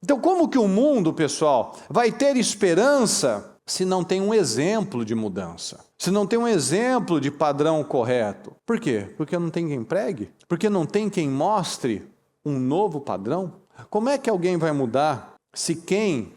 Então, como que o mundo, pessoal, vai ter esperança se não tem um exemplo de mudança? Se não tem um exemplo de padrão correto? Por quê? Porque não tem quem pregue? Porque não tem quem mostre um novo padrão? Como é que alguém vai mudar se quem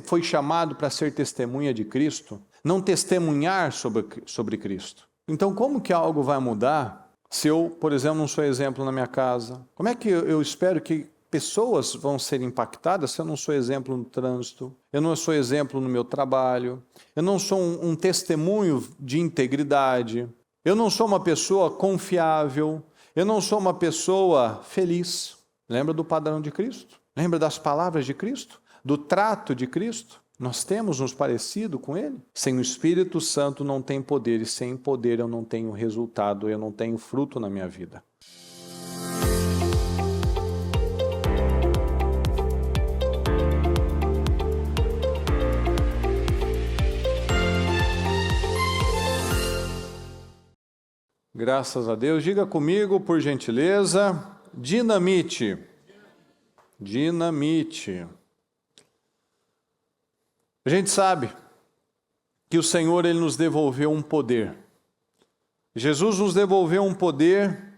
foi chamado para ser testemunha de Cristo não testemunhar sobre Cristo? Então, como que algo vai mudar se eu, por exemplo, não sou exemplo na minha casa? Como é que eu espero que pessoas vão ser impactadas se eu não sou exemplo no trânsito, eu não sou exemplo no meu trabalho, eu não sou um testemunho de integridade, eu não sou uma pessoa confiável, eu não sou uma pessoa feliz? Lembra do padrão de Cristo? Lembra das palavras de Cristo? Do trato de Cristo? Nós temos nos parecido com Ele? Sem o Espírito Santo não tem poder, e sem poder eu não tenho resultado, eu não tenho fruto na minha vida. Graças a Deus. Diga comigo, por gentileza, dinamite. Dinamite. A gente sabe que o Senhor, Ele nos devolveu um poder. Jesus nos devolveu um poder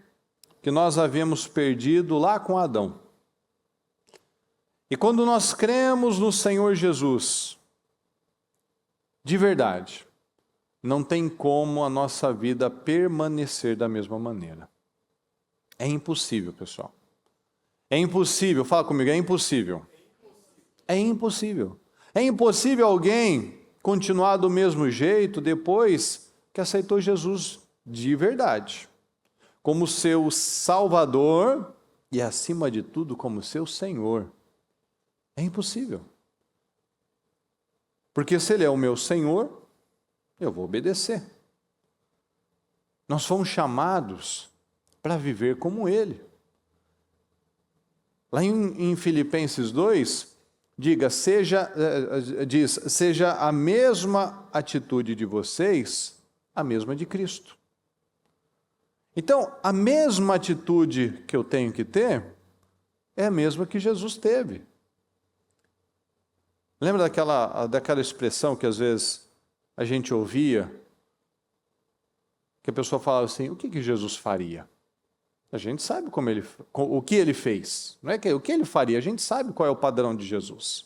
que nós havíamos perdido lá com Adão. E quando nós cremos no Senhor Jesus, de verdade, não tem como a nossa vida permanecer da mesma maneira. É impossível, pessoal. É impossível, fala comigo, é impossível. É impossível. É impossível alguém continuar do mesmo jeito depois que aceitou Jesus de verdade, como seu Salvador e, acima de tudo, como seu Senhor. É impossível. Porque se Ele é o meu Senhor, eu vou obedecer. Nós fomos chamados para viver como Ele. Lá em Filipenses 2, diz, seja a mesma atitude de vocês, a mesma de Cristo. Então, a mesma atitude que eu tenho que ter é a mesma que Jesus teve. Lembra daquela expressão que às vezes a gente ouvia, que a pessoa falava assim, o que Jesus faria? A gente sabe o que Ele fez. Não é o que Ele faria, a gente sabe qual é o padrão de Jesus.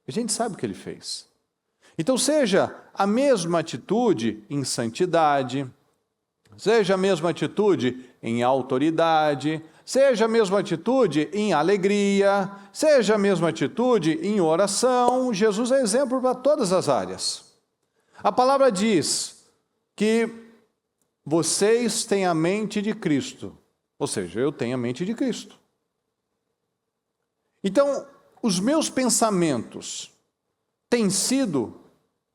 A gente sabe o que Ele fez. Então, seja a mesma atitude em santidade, seja a mesma atitude em autoridade, seja a mesma atitude em alegria, seja a mesma atitude em oração. Jesus é exemplo para todas as áreas. A palavra diz que vocês têm a mente de Cristo, ou seja, eu tenho a mente de Cristo. Então, os meus pensamentos têm sido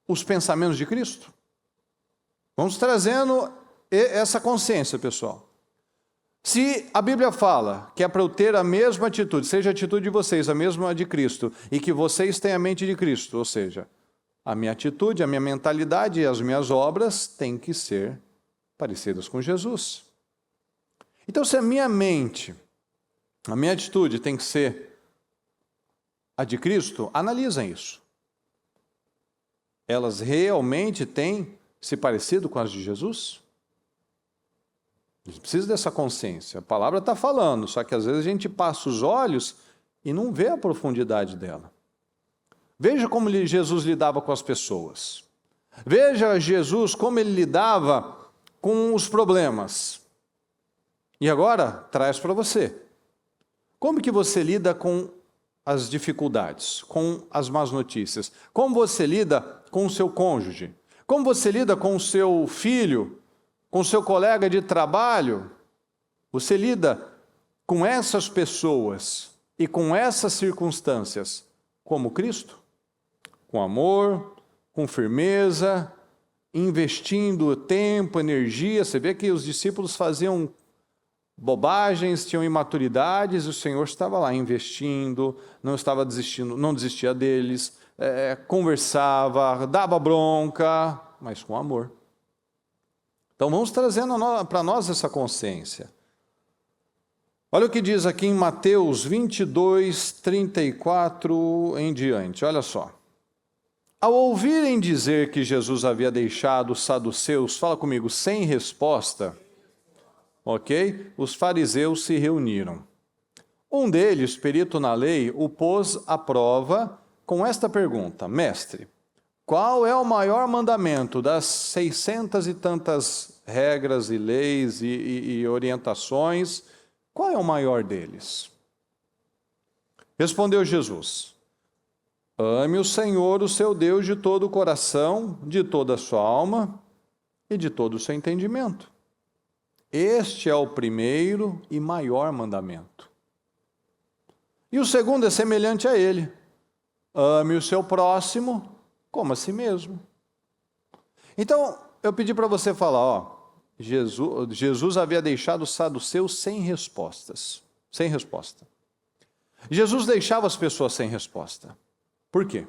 os pensamentos de Cristo? Vamos trazendo essa consciência, pessoal. Se a Bíblia fala que é para eu ter a mesma atitude, seja a atitude de vocês, a mesma de Cristo, e que vocês têm a mente de Cristo, ou seja, a minha atitude, a minha mentalidade e as minhas obras têm que ser parecidas com Jesus. Então, se a minha mente, a minha atitude tem que ser a de Cristo, analisem isso. Elas realmente têm se parecido com as de Jesus? A gente precisa dessa consciência. A palavra está falando, só que às vezes a gente passa os olhos e não vê a profundidade dela. Veja como Jesus lidava com as pessoas. Veja Jesus como Ele lidava com os problemas. E agora, traz para você. Como que você lida com as dificuldades, com as más notícias? Como você lida com o seu cônjuge? Como você lida com o seu filho, com o seu colega de trabalho? Você lida com essas pessoas e com essas circunstâncias como Cristo? Com amor, com firmeza, investindo tempo, energia. Você vê que os discípulos faziam bobagens, tinham imaturidades, e o Senhor estava lá investindo, não estava desistindo, não desistia deles, conversava, dava bronca, mas com amor. Então vamos trazendo para nós essa consciência. Olha o que diz aqui em Mateus 22, 34 em diante, olha só. Ao ouvirem dizer que Jesus havia deixado os saduceus, fala comigo, sem resposta, ok? Os fariseus se reuniram. Um deles, perito na lei, o pôs à prova com esta pergunta: Mestre, qual é o maior mandamento das 600 e tantas regras e leis e orientações? Qual é o maior deles? Respondeu Jesus: ame o Senhor, o seu Deus, de todo o coração, de toda a sua alma e de todo o seu entendimento. Este é o primeiro e maior mandamento. E o segundo é semelhante a ele: ame o seu próximo como a si mesmo. Então, eu pedi para você falar, Jesus havia deixado os saduceus sem respostas. Sem resposta. Jesus deixava as pessoas sem resposta. Por quê?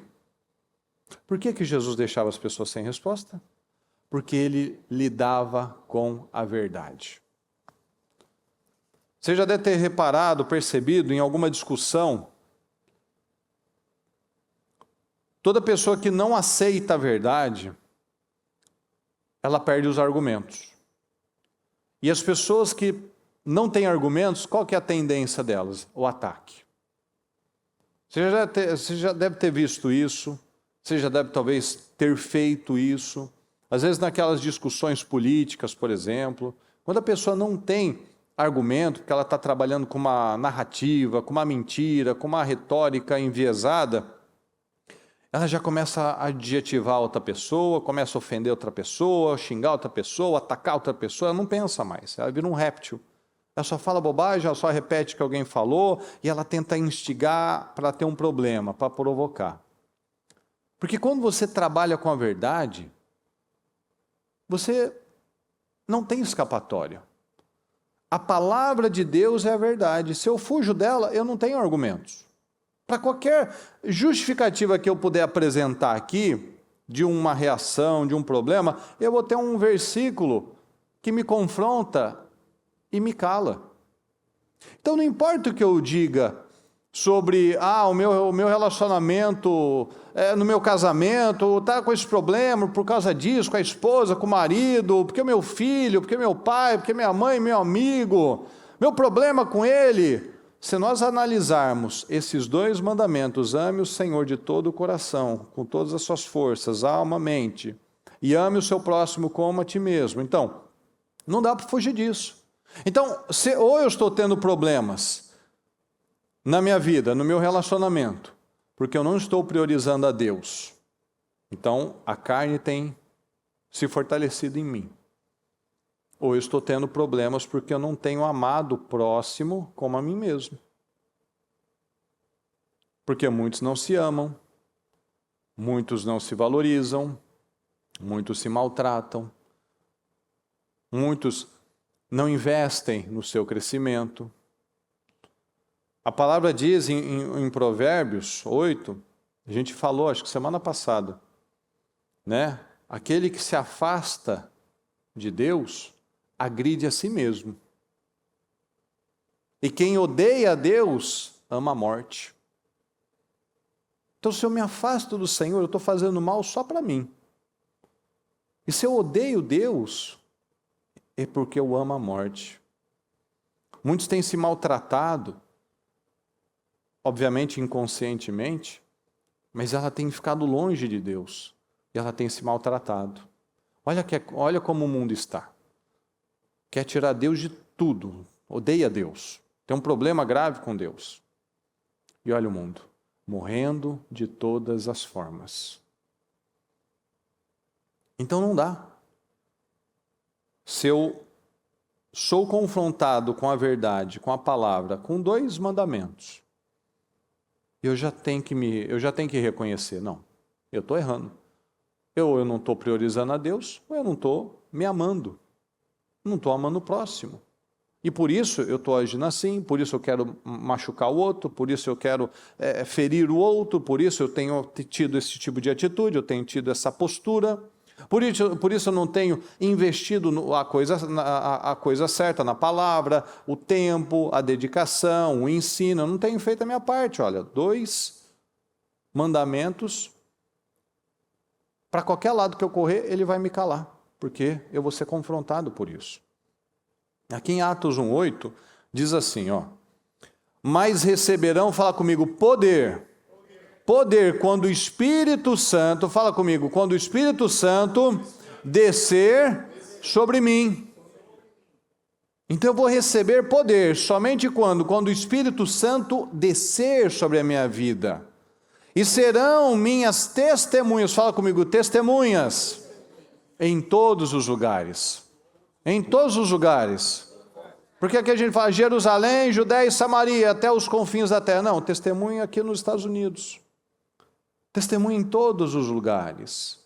Por que Jesus deixava as pessoas sem resposta? Porque ele lidava com a verdade. Você já deve ter reparado, percebido em alguma discussão, toda pessoa que não aceita a verdade, ela perde os argumentos. E as pessoas que não têm argumentos, qual que é a tendência delas? O ataque. Você já deve ter visto isso, você já deve talvez ter feito isso. Às vezes naquelas discussões políticas, por exemplo, quando a pessoa não tem argumento, porque ela está trabalhando com uma narrativa, com uma mentira, com uma retórica enviesada, ela já começa a adjetivar outra pessoa, começa a ofender outra pessoa, xingar outra pessoa, atacar outra pessoa, ela não pensa mais, ela vira um réptil. Ela só fala bobagem, ela só repete o que alguém falou e ela tenta instigar para ter um problema, para provocar. Porque quando você trabalha com a verdade, você não tem escapatória. A palavra de Deus é a verdade. Se eu fujo dela, eu não tenho argumentos. Para qualquer justificativa que eu puder apresentar aqui, de uma reação, de um problema, eu vou ter um versículo que me confronta e me cala. Então não importa o que eu diga sobre o meu relacionamento, no meu casamento, está com esse problema por causa disso, com a esposa, com o marido, porque o meu filho, porque meu pai, porque minha mãe, meu amigo, meu problema com ele. Se nós analisarmos esses dois mandamentos, ame o Senhor de todo o coração, com todas as suas forças, alma, mente, e ame o seu próximo como a ti mesmo. Então, não dá para fugir disso. Então, ou eu estou tendo problemas na minha vida, no meu relacionamento, porque eu não estou priorizando a Deus. Então, a carne tem se fortalecido em mim. Ou eu estou tendo problemas porque eu não tenho amado o próximo como a mim mesmo. Porque muitos não se amam, muitos não se valorizam, muitos se maltratam, muitos não investem no seu crescimento. A palavra diz em Provérbios 8, a gente falou, acho que semana passada, né? Aquele que se afasta de Deus agride a si mesmo. E quem odeia a Deus ama a morte. Então, se eu me afasto do Senhor, eu estou fazendo mal só para mim. E se eu odeio Deus, é porque eu amo a morte. Muitos têm se maltratado, obviamente inconscientemente, mas ela tem ficado longe de Deus. E ela tem se maltratado. Olha como o mundo está. Quer tirar Deus de tudo, odeia Deus, tem um problema grave com Deus. E olha o mundo, morrendo de todas as formas. Então não dá. Se eu sou confrontado com a verdade, com a palavra, com dois mandamentos, eu já tenho que reconhecer, não, eu estou errando. Ou eu não estou priorizando a Deus, ou eu não estou me amando. Não estou amando o próximo. E por isso eu estou agindo assim, por isso eu quero machucar o outro, por isso eu quero ferir o outro, por isso eu tenho tido esse tipo de atitude, eu tenho tido essa postura. Por isso eu não tenho investido a coisa certa na palavra, o tempo, a dedicação, o ensino. Eu não tenho feito a minha parte. Olha, 2 mandamentos, para qualquer lado que eu correr, ele vai me calar, porque eu vou ser confrontado por isso. Aqui em Atos 1:8, diz assim, ó: mas receberão, fala comigo, poder. Poder, quando o Espírito Santo, fala comigo, quando o Espírito Santo descer sobre mim. Então eu vou receber poder somente quando o Espírito Santo descer sobre a minha vida. E serão minhas testemunhas, fala comigo, testemunhas, em todos os lugares. Em todos os lugares. Porque aqui a gente fala Jerusalém, Judéia e Samaria, até os confins da terra. Não, testemunha aqui nos Estados Unidos. Testemunha em todos os lugares.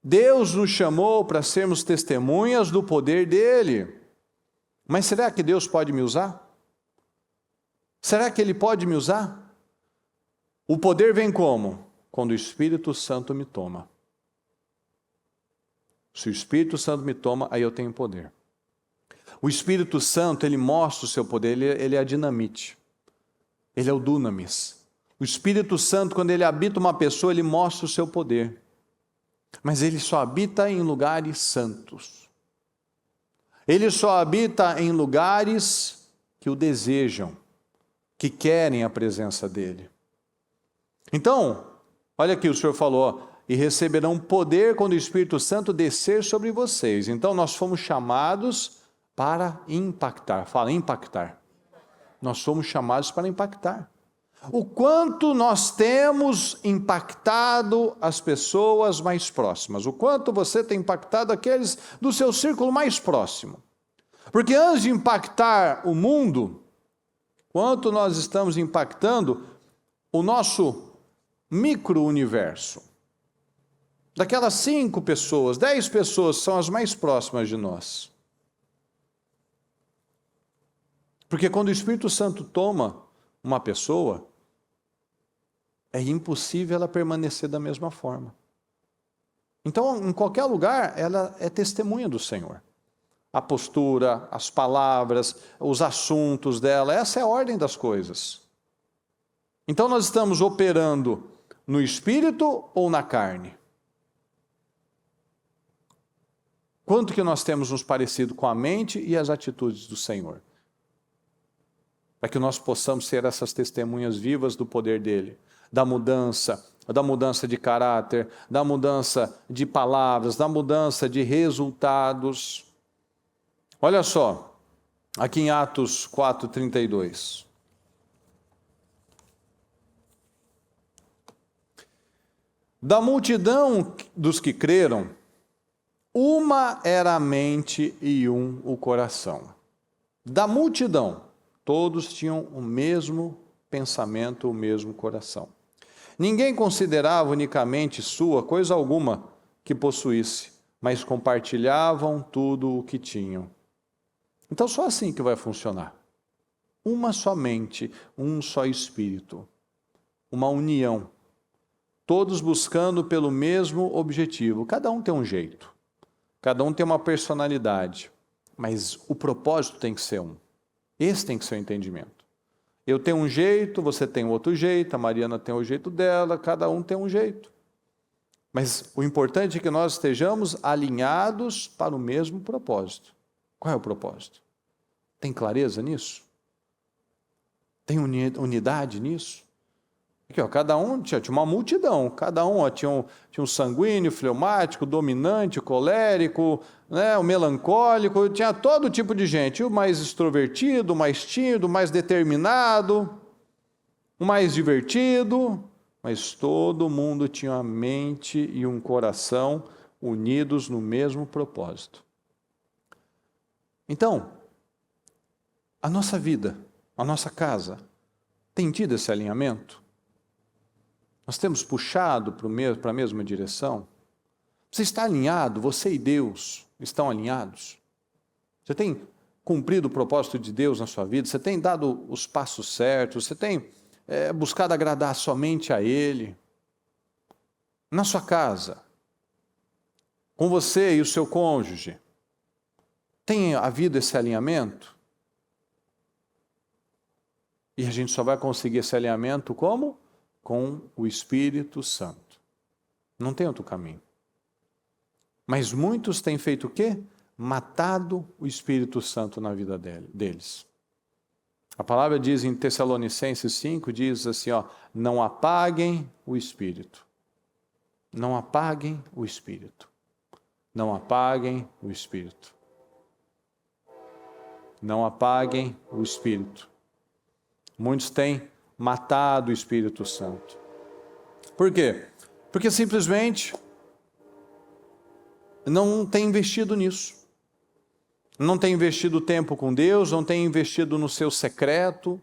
Deus nos chamou para sermos testemunhas do poder dele. Mas será que Deus pode me usar? Será que ele pode me usar? O poder vem como? Quando o Espírito Santo me toma. Se o Espírito Santo me toma, aí eu tenho poder. O Espírito Santo, ele mostra o seu poder, ele é a dinamite. Ele é o dunamis. O Espírito Santo, quando ele habita uma pessoa, ele mostra o seu poder. Mas ele só habita em lugares santos. Ele só habita em lugares que o desejam, que querem a presença dele. Então, olha aqui, o Senhor falou, e receberão poder quando o Espírito Santo descer sobre vocês. Então, nós fomos chamados para impactar. Fala, impactar. Nós somos chamados para impactar. O quanto nós temos impactado as pessoas mais próximas. O quanto você tem impactado aqueles do seu círculo mais próximo. Porque antes de impactar o mundo, quanto nós estamos impactando o nosso micro-universo. Daquelas 5 pessoas, 10 pessoas são as mais próximas de nós. Porque quando o Espírito Santo toma uma pessoa, é impossível ela permanecer da mesma forma. Então, em qualquer lugar, ela é testemunha do Senhor. A postura, as palavras, os assuntos dela, essa é a ordem das coisas. Então, nós estamos operando no Espírito ou na carne? Quanto que nós temos nos parecido com a mente e as atitudes do Senhor? Para que nós possamos ser essas testemunhas vivas do poder dele, da mudança de caráter, da mudança de palavras, da mudança de resultados. Olha só, aqui em Atos 4:32. Da multidão dos que creram, uma era a mente e um o coração. Da multidão, todos tinham o mesmo pensamento, o mesmo coração. Ninguém considerava unicamente sua coisa alguma que possuísse, mas compartilhavam tudo o que tinham. Então só assim que vai funcionar. Uma só mente, um só espírito, uma união. Todos buscando pelo mesmo objetivo. Cada um tem um jeito, cada um tem uma personalidade, mas o propósito tem que ser um. Esse tem que ser o entendimento. Eu tenho um jeito, você tem outro jeito, a Mariana tem o jeito dela, cada um tem um jeito. Mas o importante é que nós estejamos alinhados para o mesmo propósito. Qual é o propósito? Tem clareza nisso? Tem unidade nisso? Aqui, ó, cada um tinha uma multidão, cada um tinha um sanguíneo, fleumático, dominante, colérico, né, o melancólico, tinha todo tipo de gente, o mais extrovertido, o mais tímido, o mais determinado, o mais divertido, mas todo mundo tinha uma mente e um coração unidos no mesmo propósito. Então, a nossa vida, a nossa casa, tem tido esse alinhamento? Nós temos puxado para a mesma direção? Você está alinhado? Você e Deus estão alinhados? Você tem cumprido o propósito de Deus na sua vida? Você tem dado os passos certos? Você tem buscado agradar somente a Ele? Na sua casa, com você e o seu cônjuge? Tem havido esse alinhamento? E a gente só vai conseguir esse alinhamento como? Com o Espírito Santo. Não tem outro caminho. Mas muitos têm feito o quê? Matado o Espírito Santo na vida deles. A palavra diz em Tessalonicenses 5, diz assim, ó, não apaguem o Espírito. Não apaguem o Espírito. Não apaguem o Espírito. Não apaguem o Espírito. Muitos têm matado o Espírito Santo. Por quê? Porque simplesmente não têm investido nisso. Não tem investido tempo com Deus, não tem investido no seu secreto,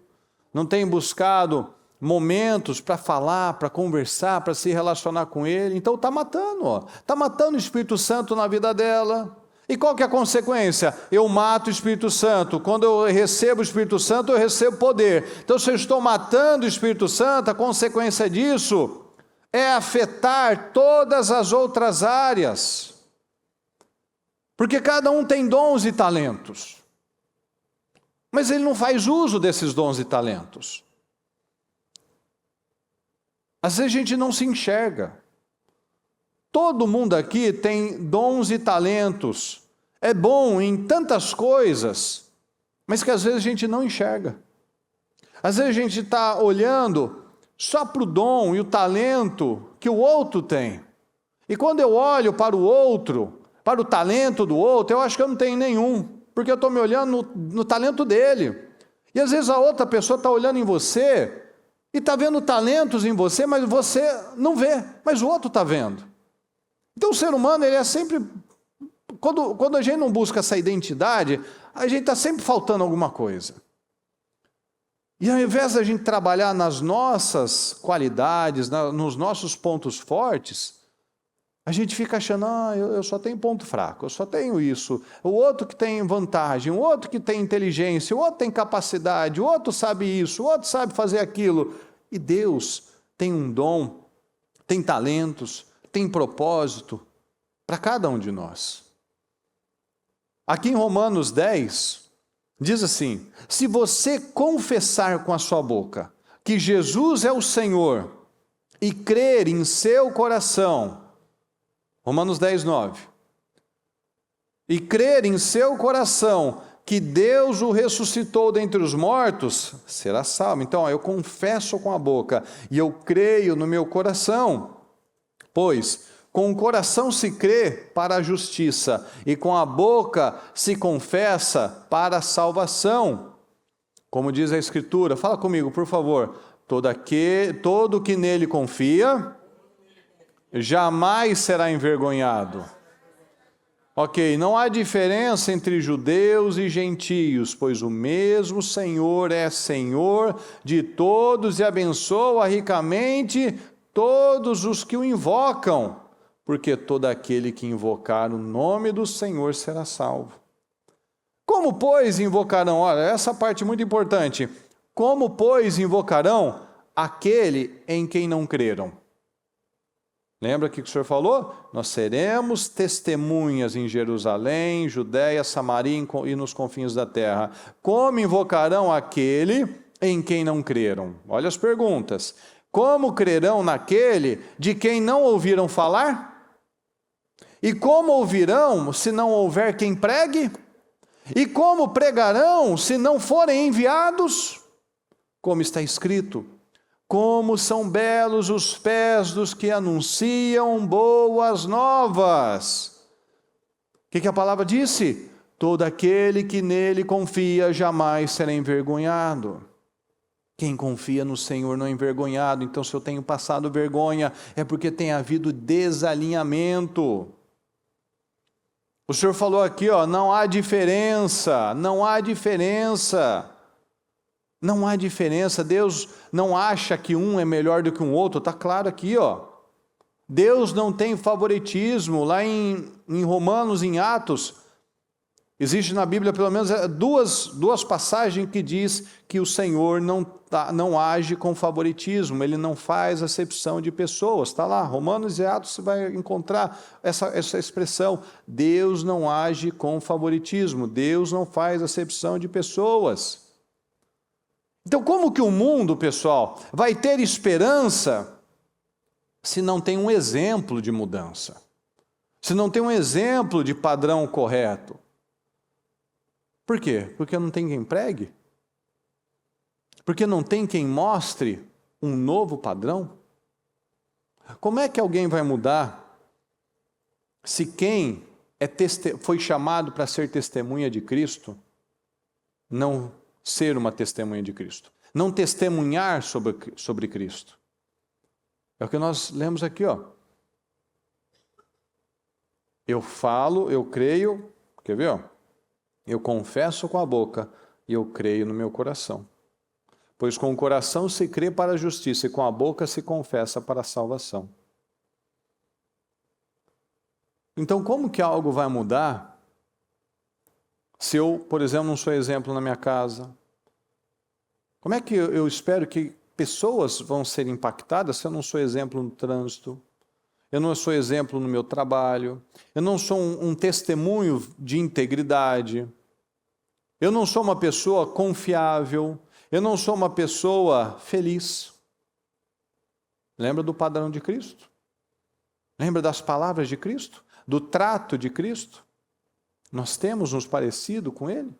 não tem buscado momentos para falar, para conversar, para se relacionar com Ele. Então está matando, ó. Está matando o Espírito Santo na vida dela. E qual que é a consequência? Eu mato o Espírito Santo. Quando eu recebo o Espírito Santo, eu recebo poder. Então, se eu estou matando o Espírito Santo, a consequência disso é afetar todas as outras áreas. Porque cada um tem dons e talentos. Mas ele não faz uso desses dons e talentos. Às vezes a gente não se enxerga. Todo mundo aqui tem dons e talentos. É bom em tantas coisas, mas que às vezes a gente não enxerga. Às vezes a gente está olhando só para o dom e o talento que o outro tem. E quando eu olho para o outro, para o talento do outro, eu acho que eu não tenho nenhum, porque eu estou me olhando no talento dele. E às vezes a outra pessoa está olhando em você e está vendo talentos em você, mas você não vê, mas o outro está vendo. Então o ser humano, ele é sempre... Quando a gente não busca essa identidade, a gente está sempre faltando alguma coisa. E ao invés da gente trabalhar nas nossas qualidades, nos nossos pontos fortes, a gente fica achando, eu só tenho ponto fraco, eu só tenho isso. O outro que tem vantagem, o outro que tem inteligência, o outro tem capacidade, o outro sabe isso, o outro sabe fazer aquilo. E Deus tem um dom, tem talentos, tem propósito para cada um de nós. Aqui em Romanos 10, diz assim, se você confessar com a sua boca que Jesus é o Senhor e crer em seu coração, Romanos 10, 9. E crer em seu coração que Deus o ressuscitou dentre os mortos, será salvo. Então, eu confesso com a boca e eu creio no meu coração. Pois, com o coração se crê para a justiça e com a boca se confessa para a salvação. Como diz a Escritura, fala comigo, por favor. Todo que nele confia jamais será envergonhado. Ok, não há diferença entre judeus e gentios, pois o mesmo Senhor é Senhor de todos e abençoa ricamente todos os que o invocam, porque todo aquele que invocar o nome do Senhor será salvo. Como, pois, invocarão? Olha, essa parte é muito importante. Como, pois, invocarão aquele em quem não creram? Lembra que o Senhor falou? Nós seremos testemunhas em Jerusalém, Judéia, Samaria e nos confins da terra. Como invocarão aquele em quem não creram? Olha as perguntas. Como crerão naquele de quem não ouviram falar? E como ouvirão se não houver quem pregue? E como pregarão se não forem enviados? Como está escrito: como são belos os pés dos que anunciam boas novas. O que a palavra disse? Todo aquele que nele confia jamais será envergonhado. Quem confia no Senhor não é envergonhado. Então, se eu tenho passado vergonha, é porque tem havido desalinhamento. O Senhor falou aqui, não há diferença, não há diferença. Não há diferença, Deus não acha que um é melhor do que um outro, está claro aqui, Deus não tem favoritismo, lá em Romanos, em Atos, Existe na Bíblia pelo menos duas passagens que diz que o Senhor não age com favoritismo, Ele não faz acepção de pessoas. Está lá, Romanos e Atos, você vai encontrar essa expressão. Deus não age com favoritismo, Deus não faz acepção de pessoas. Então, como que o mundo, pessoal, vai ter esperança se não tem um exemplo de mudança? Se não tem um exemplo de padrão correto? Por quê? Porque não tem quem pregue? Porque não tem quem mostre um novo padrão? Como é que alguém vai mudar se quem foi chamado para ser testemunha de Cristo não ser uma testemunha de Cristo? Não testemunhar sobre Cristo? É o que nós lemos aqui, ó. Eu falo, eu creio, quer ver, ó? Eu confesso com a boca e eu creio no meu coração. Pois com o coração se crê para a justiça e com a boca se confessa para a salvação. Então, como que algo vai mudar se eu, por exemplo, não sou exemplo na minha casa? Como é que eu espero que pessoas vão ser impactadas se eu não sou exemplo no trânsito? Eu não sou exemplo no meu trabalho, eu não sou um testemunho de integridade, eu não sou uma pessoa confiável, eu não sou uma pessoa feliz. Lembra do padrão de Cristo? Lembra das palavras de Cristo? Do trato de Cristo? Nós temos nos parecido com Ele?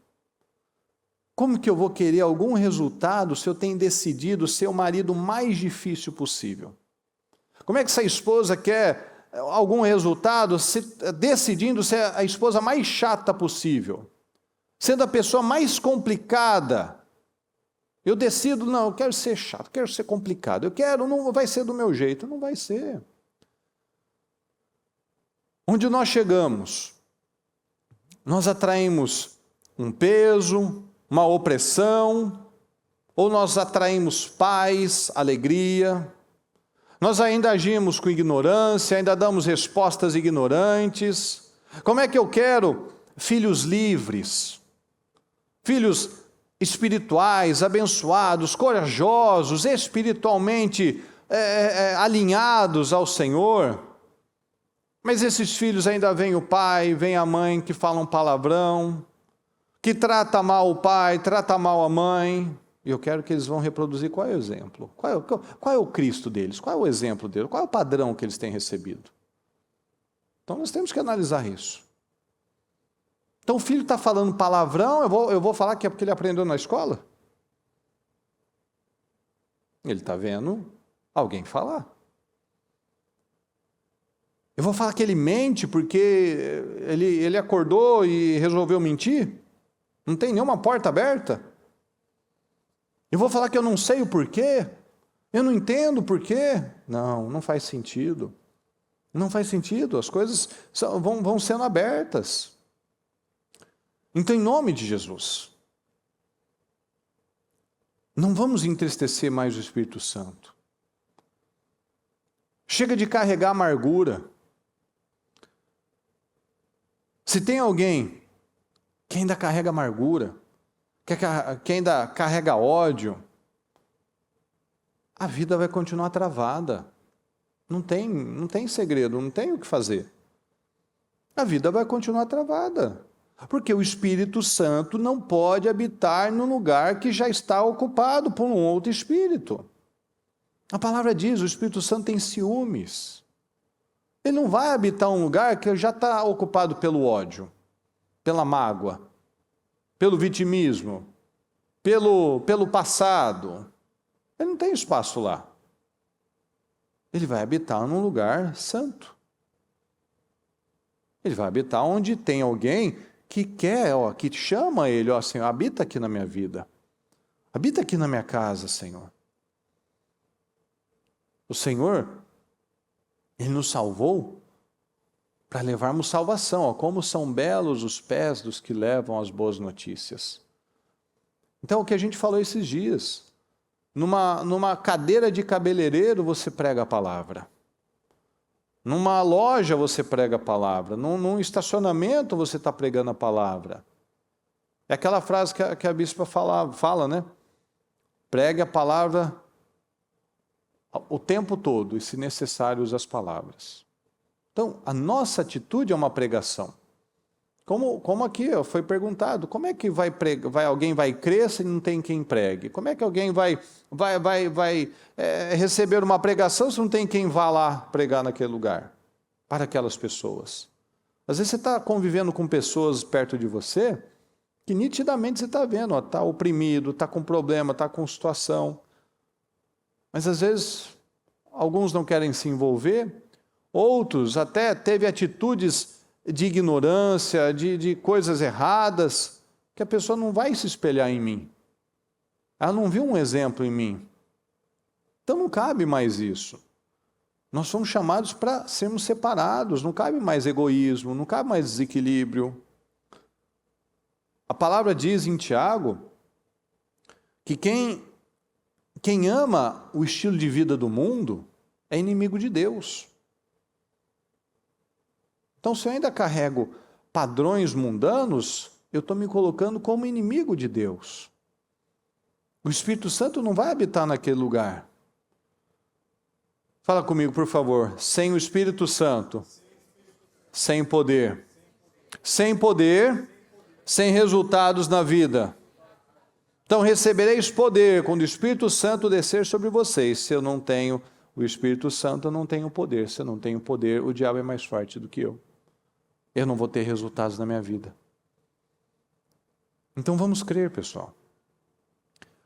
Como que eu vou querer algum resultado se eu tenho decidido ser o marido mais difícil possível? Como é que essa esposa quer algum resultado decidindo ser a esposa mais chata possível? Sendo a pessoa mais complicada. Eu decido, não, eu quero ser chato, quero ser complicado. Não vai ser do meu jeito. Não vai ser. Onde nós chegamos, nós atraímos um peso, uma opressão, ou nós atraímos paz, alegria. Nós ainda agimos com ignorância, ainda damos respostas ignorantes. Como é que eu quero filhos livres, filhos espirituais, abençoados, corajosos, espiritualmente alinhados ao Senhor? Mas esses filhos ainda veem o pai, veem a mãe que falam palavrão, que trata mal o pai, trata mal a mãe. E eu quero que eles vão reproduzir qual é o exemplo. Qual é o Cristo deles? Qual é o exemplo deles? Qual é o padrão que eles têm recebido? Então nós temos que analisar isso. Então o filho está falando palavrão, eu vou falar que é porque ele aprendeu na escola? Ele está vendo alguém falar. Eu vou falar que ele mente porque ele acordou e resolveu mentir? Não tem nenhuma porta aberta? Eu vou falar que eu não sei o porquê? Eu não entendo o porquê? Não faz sentido. Não faz sentido, as coisas vão sendo abertas. Então, em nome de Jesus, não vamos entristecer mais o Espírito Santo. Chega de carregar amargura. Se tem alguém que ainda carrega amargura, que ainda carrega ódio, a vida vai continuar travada. Não tem segredo, não tem o que fazer. A vida vai continuar travada. Porque o Espírito Santo não pode habitar num lugar que já está ocupado por um outro espírito. A palavra diz, o Espírito Santo tem ciúmes. Ele não vai habitar um lugar que já está ocupado pelo ódio, pela mágoa, pelo vitimismo, pelo passado. Ele não tem espaço lá. Ele vai habitar num lugar santo. Ele vai habitar onde tem alguém que quer, que chama ele, Senhor, habita aqui na minha vida. Habita aqui na minha casa, Senhor. O Senhor, Ele nos salvou para levarmos salvação. Como são belos os pés dos que levam as boas notícias. Então, o que a gente falou esses dias, numa cadeira de cabeleireiro você prega a palavra. Numa loja você prega a palavra. Num estacionamento você está pregando a palavra. É aquela frase que a bispa fala, né? Pregue a palavra o tempo todo e, se necessário, use as palavras. Então, a nossa atitude é uma pregação. Como aqui foi perguntado, como é que alguém vai crer se não tem quem pregue? Como é que alguém vai receber uma pregação se não tem quem vá lá pregar naquele lugar? Para aquelas pessoas. Às vezes você está convivendo com pessoas perto de você que nitidamente você está vendo, está oprimido, está com problema, está com situação. Mas às vezes alguns não querem se envolver, outros até teve atitudes de ignorância, de coisas erradas, que a pessoa não vai se espelhar em mim. Ela não viu um exemplo em mim. Então não cabe mais isso. Nós somos chamados para sermos separados, não cabe mais egoísmo, não cabe mais desequilíbrio. A palavra diz em Tiago que quem ama o estilo de vida do mundo é inimigo de Deus. Então, se eu ainda carrego padrões mundanos, eu estou me colocando como inimigo de Deus. O Espírito Santo não vai habitar naquele lugar. Fala comigo, por favor. Sem o Espírito Santo, sem poder. Sem poder, sem resultados na vida. Então, recebereis poder quando o Espírito Santo descer sobre vocês. Se eu não tenho o Espírito Santo, eu não tenho poder. Se eu não tenho poder, o diabo é mais forte do que eu. Eu não vou ter resultados na minha vida. Então vamos crer, pessoal.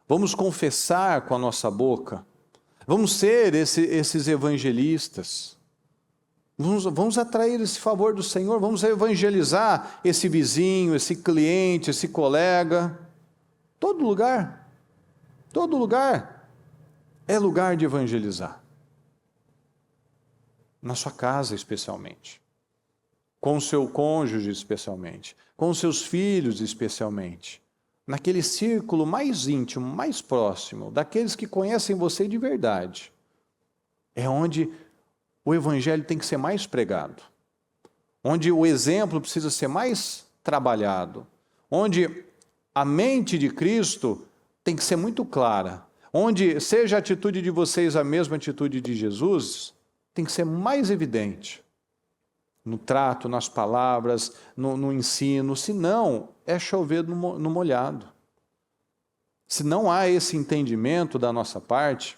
Vamos confessar com a nossa boca. Vamos ser esses evangelistas. Vamos atrair esse favor do Senhor. Vamos evangelizar esse vizinho, esse cliente, esse colega. Todo lugar é lugar de evangelizar. Na sua casa, especialmente. Com o seu cônjuge, especialmente. Com os seus filhos, especialmente. Naquele círculo mais íntimo, mais próximo, daqueles que conhecem você de verdade. É onde o evangelho tem que ser mais pregado. Onde o exemplo precisa ser mais trabalhado. Onde a mente de Cristo tem que ser muito clara. Onde seja a atitude de vocês a mesma atitude de Jesus, tem que ser mais evidente. No trato, nas palavras, no ensino, senão é chover no molhado. Se não há esse entendimento da nossa parte,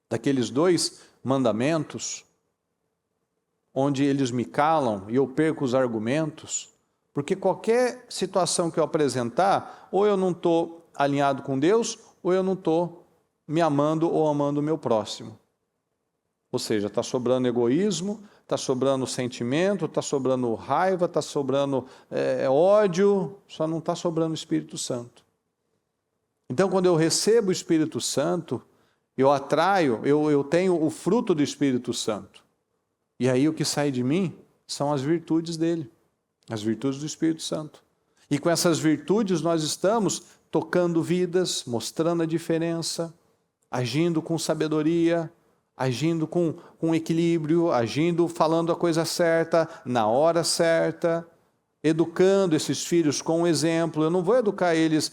daqueles 2 mandamentos, onde eles me calam e eu perco os argumentos, porque qualquer situação que eu apresentar, ou eu não estou alinhado com Deus, ou eu não estou me amando ou amando o meu próximo. Ou seja, está sobrando egoísmo, está sobrando sentimento, está sobrando raiva, está sobrando ódio, só não está sobrando o Espírito Santo. Então, quando eu recebo o Espírito Santo, eu atraio, eu tenho o fruto do Espírito Santo. E aí o que sai de mim são as virtudes dele, as virtudes do Espírito Santo. E com essas virtudes nós estamos tocando vidas, mostrando a diferença, agindo com sabedoria, agindo com equilíbrio, agindo, falando a coisa certa, na hora certa, educando esses filhos com o exemplo. Eu não vou educar eles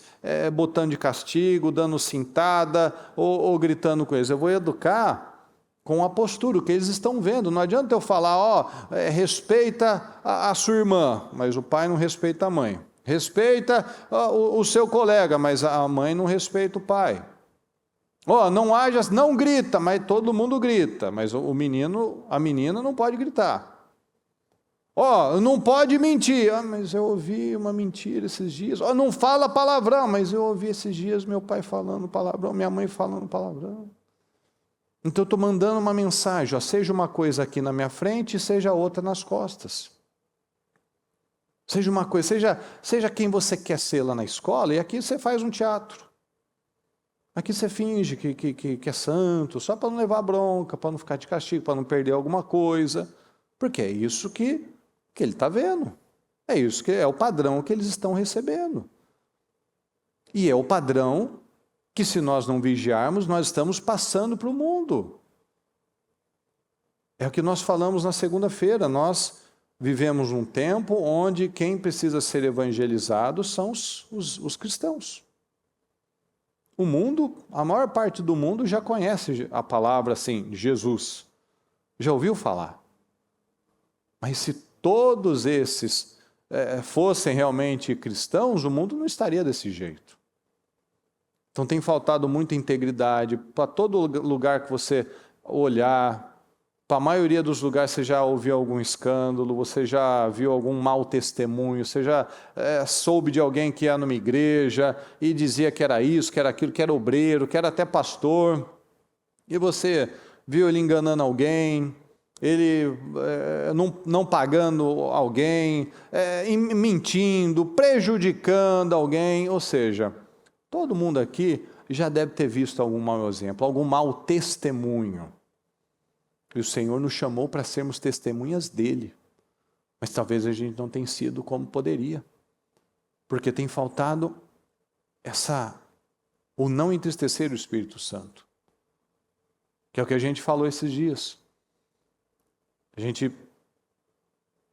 botando de castigo, dando cintada ou gritando com eles. Eu vou educar com a postura, o que eles estão vendo. Não adianta eu falar, respeita a sua irmã, mas o pai não respeita a mãe. Respeita o seu colega, mas a mãe não respeita o pai. Não grita, mas todo mundo grita, mas a menina não pode gritar. Não pode mentir, mas eu ouvi uma mentira esses dias. Não fala palavrão, mas eu ouvi esses dias meu pai falando palavrão, minha mãe falando palavrão. Então eu estou mandando uma mensagem, seja uma coisa aqui na minha frente, seja outra nas costas. Seja uma coisa, seja quem você quer ser lá na escola, e aqui você faz um teatro. Aqui você finge que é santo, só para não levar bronca, para não ficar de castigo, para não perder alguma coisa. Porque é isso que ele está vendo. É isso que é o padrão que eles estão recebendo. E é o padrão que, se nós não vigiarmos, nós estamos passando para o mundo. É o que nós falamos na segunda-feira. Nós vivemos num tempo onde quem precisa ser evangelizado são os cristãos. O mundo, a maior parte do mundo já conhece a palavra assim, Jesus. Já ouviu falar. Mas se todos esses fossem realmente cristãos, o mundo não estaria desse jeito. Então tem faltado muita integridade. Para todo lugar que você olhar, para a maioria dos lugares você já ouviu algum escândalo, você já viu algum mau testemunho, você já soube de alguém que ia numa igreja e dizia que era isso, que era aquilo, que era obreiro, que era até pastor, e você viu ele enganando alguém, ele não pagando alguém, mentindo, prejudicando alguém, ou seja, todo mundo aqui já deve ter visto algum mau exemplo, algum mau testemunho. E o Senhor nos chamou para sermos testemunhas dele. Mas talvez a gente não tenha sido como poderia. Porque tem faltado o não entristecer o Espírito Santo. Que é o que a gente falou esses dias. A gente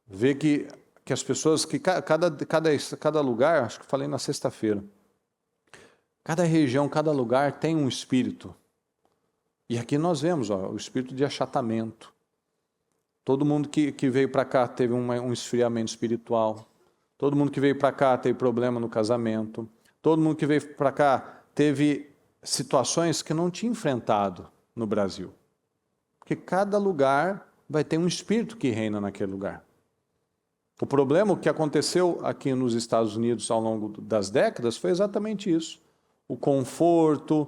vê que as pessoas, que cada lugar, acho que falei na sexta-feira, cada região, cada lugar tem um espírito. E aqui nós vemos o espírito de achatamento. Todo mundo que veio para cá teve um esfriamento espiritual. Todo mundo que veio para cá teve problema no casamento. Todo mundo que veio para cá teve situações que não tinha enfrentado no Brasil. Porque cada lugar vai ter um espírito que reina naquele lugar. O problema, o que aconteceu aqui nos Estados Unidos ao longo das décadas, foi exatamente isso. O conforto,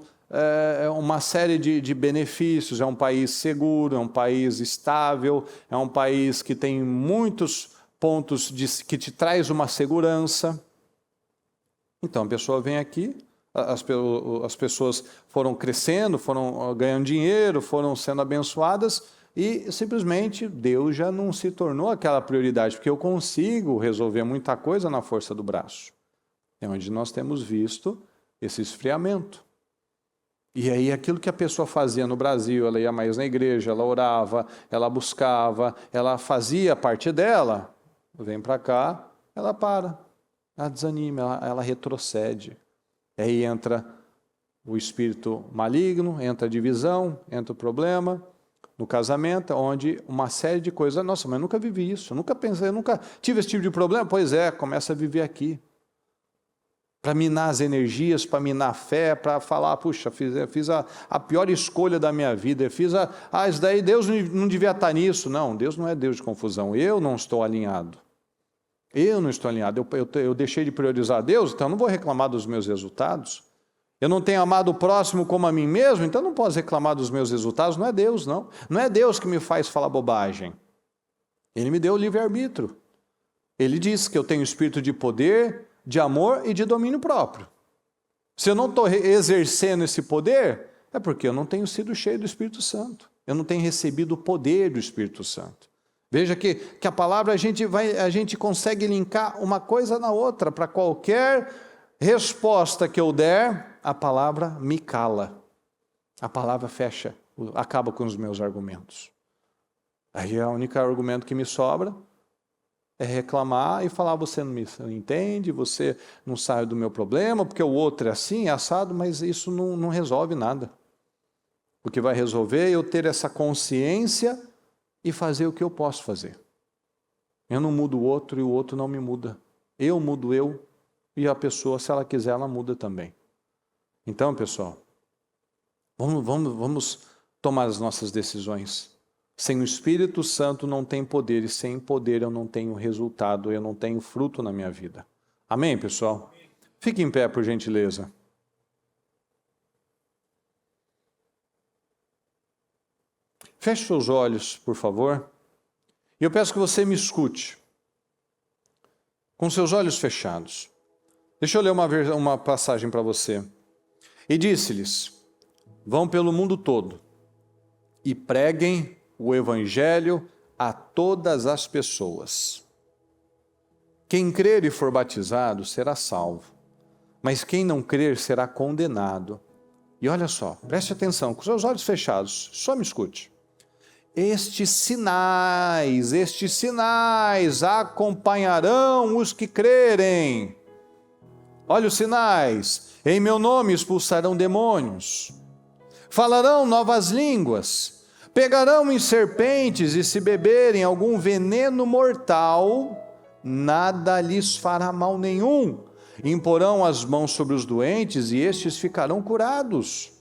uma série de benefícios, é um país seguro, é um país estável, é um país que tem muitos pontos que te traz uma segurança. Então a pessoa vem aqui, as pessoas foram crescendo, foram ganhando dinheiro, foram sendo abençoadas e simplesmente Deus já não se tornou aquela prioridade, porque eu consigo resolver muita coisa na força do braço. É onde nós temos visto esse esfriamento. E aí aquilo que a pessoa fazia no Brasil, ela ia mais na igreja, ela orava, ela buscava, ela fazia a parte dela, vem para cá, ela para, ela desanima, ela retrocede. E aí entra o espírito maligno, entra a divisão, entra o problema, no casamento, onde uma série de coisas, nossa, mas eu nunca vivi isso, eu nunca pensei, eu nunca tive esse tipo de problema, pois é, começa a viver aqui. Para minar as energias, para minar a fé, para falar, puxa, fiz a pior escolha da minha vida, isso daí Deus não devia estar nisso. Não, Deus não é Deus de confusão, eu não estou alinhado. Eu não estou alinhado, eu deixei de priorizar Deus, então eu não vou reclamar dos meus resultados. Eu não tenho amado o próximo como a mim mesmo, então eu não posso reclamar dos meus resultados, não é Deus, não. Não é Deus que me faz falar bobagem. Ele me deu o livre-arbítrio. Ele diz que eu tenho espírito de poder, de amor e de domínio próprio. Se eu não estou exercendo esse poder, é porque eu não tenho sido cheio do Espírito Santo. Eu não tenho recebido o poder do Espírito Santo. Veja que a palavra a gente consegue linkar uma coisa na outra. Para qualquer resposta que eu der, a palavra me cala. A palavra fecha, acaba com os meus argumentos. Aí é o único argumento que me sobra é reclamar e falar, você não me entende, você não sabe do meu problema, porque o outro é assim, é assado, mas isso não resolve nada. O que vai resolver é eu ter essa consciência e fazer o que eu posso fazer. Eu não mudo o outro e o outro não me muda. Eu mudo eu e a pessoa, se ela quiser, ela muda também. Então, pessoal, vamos tomar as nossas decisões. Sem o Espírito Santo não tem poder, e sem poder eu não tenho resultado, eu não tenho fruto na minha vida. Amém, pessoal? Fique em pé, por gentileza. Feche seus olhos, por favor. E eu peço que você me escute. Com seus olhos fechados. Deixa eu ler uma passagem para você. E disse-lhes, vão pelo mundo todo e preguem o Evangelho a todas as pessoas. Quem crer e for batizado será salvo, mas quem não crer será condenado. E olha só, preste atenção, com seus olhos fechados, só me escute. estes sinais acompanharão os que crerem. Olha os sinais: em meu nome expulsarão demônios, falarão novas línguas, pegarão em serpentes, e se beberem algum veneno mortal, nada lhes fará mal nenhum. Imporão as mãos sobre os doentes, e estes ficarão curados.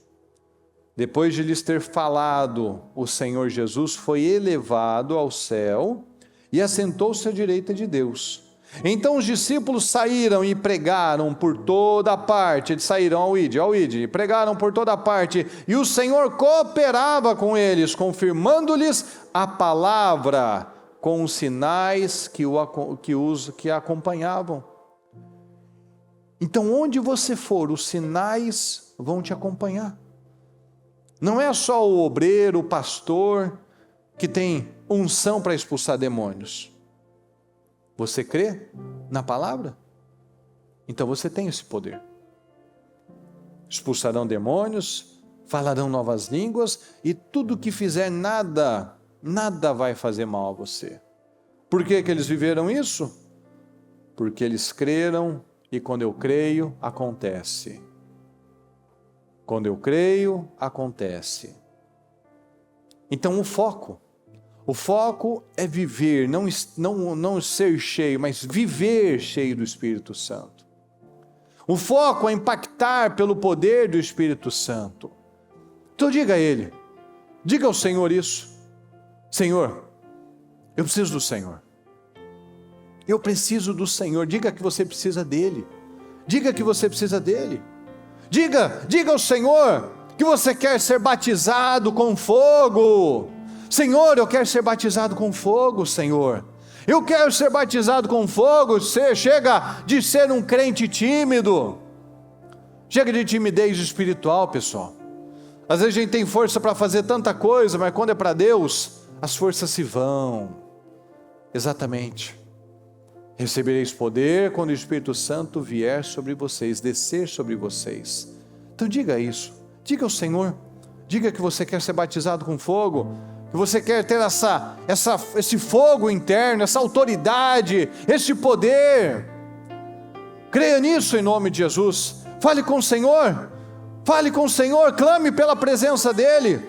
Depois de lhes ter falado, o Senhor Jesus foi elevado ao céu e assentou-se à direita de Deus. Então os discípulos saíram e pregaram por toda parte. Eles saíram ao ide, e pregaram por toda parte. E o Senhor cooperava com eles, confirmando-lhes a palavra com os sinais que acompanhavam. Então, onde você for, os sinais vão te acompanhar. Não é só o obreiro, o pastor, que tem unção para expulsar demônios. Você crê na palavra? Então você tem esse poder. Expulsarão demônios, falarão novas línguas, e tudo que fizer nada vai fazer mal a você. Por que eles viveram isso? Porque eles creram, e quando eu creio, acontece. Quando eu creio, acontece. Então o foco é viver, não ser cheio, mas viver cheio do Espírito Santo. O foco é impactar pelo poder do Espírito Santo. Então diga a Ele, diga ao Senhor isso: Senhor, eu preciso do Senhor. Eu preciso do Senhor. Diga que você precisa dEle. Diga que você precisa dEle. Diga ao Senhor que você quer ser batizado com fogo. Senhor, eu quero ser batizado com fogo, Senhor. Eu quero ser batizado com fogo. Chega de ser um crente tímido. Chega de timidez espiritual, pessoal. Às vezes a gente tem força para fazer tanta coisa, mas quando é para Deus, as forças se vão. Exatamente. Recebereis poder quando o Espírito Santo vier sobre vocês, descer sobre vocês. Então diga isso, diga ao Senhor, diga que você quer ser batizado com fogo, que você quer ter esse fogo interno, essa autoridade, esse poder. Creia nisso em nome de Jesus. Fale com o Senhor, clame pela presença dEle,